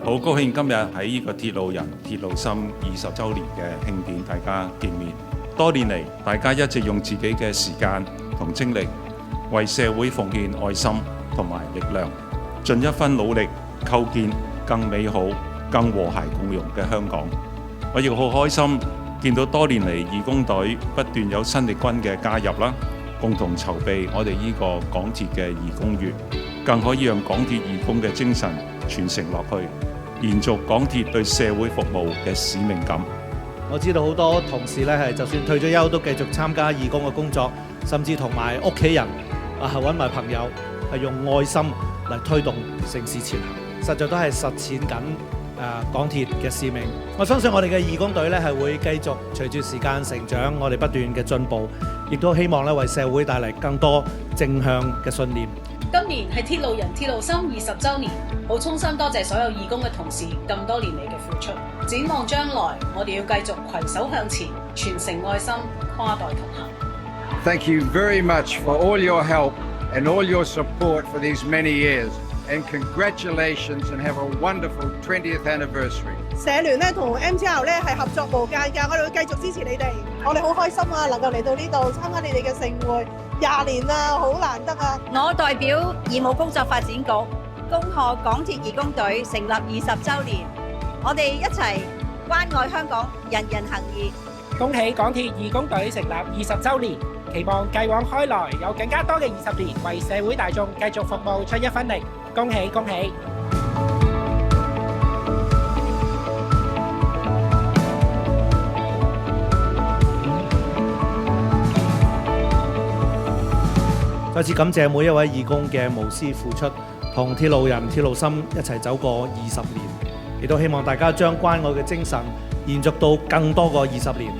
好高興今日喺呢個鐵路人、鐵路心20週年嘅慶典，大家見面。多年嚟，大家一直用自己嘅時間同精力，為社會奉獻愛心同埋力量，盡一分努力構建更美好、更和諧共融嘅香港。我亦好開心見到多年嚟義工隊不斷有新力軍嘅加入啦，共同籌備我哋呢個港鐵嘅義工月，更可以讓港鐵義工嘅精神傳承落去，延續港鐵對社會服務嘅使命感。我知道好多同事咧係就算退咗休都繼續參加義工嘅工作，甚至同埋屋企人揾埋朋友係用愛心嚟推動城市前行，實在都係實踐緊港鐵嘅使命。我相信我哋嘅義工隊咧係會繼續隨住時間成長，我哋不斷嘅進步，亦都希望咧為社會帶嚟更多正向嘅信念。今年係鐵路人鐵路心20週年，好衷心多謝所有義工嘅同事咁多年嚟嘅付出。展望將來，我哋要繼續攜手向前，傳承愛心，跨代同行。Thank you very much for all your help and all your support for these many years, and congratulations and have a wonderful 20th anniversary. 社聯咧同 MTR 咧係合作無間㗎，我哋會繼續支持你哋。我哋好開心啊，能夠嚟到呢度參加你哋嘅盛會，20年啦，好難得啊！我代表義務工作發展局恭賀港鐵義工隊成立20週年，我哋一齊關愛香港，人人行義。恭喜港鐵義工隊成立20週年，期望繼往開來有更加多嘅20年，為社會大眾繼續服務出一分力。恭喜恭喜！再次感謝每一位義工嘅無私付出，同鐵路人、鐵路心一齊走過20年，亦都希望大家將關愛嘅精神延續到更多個20年。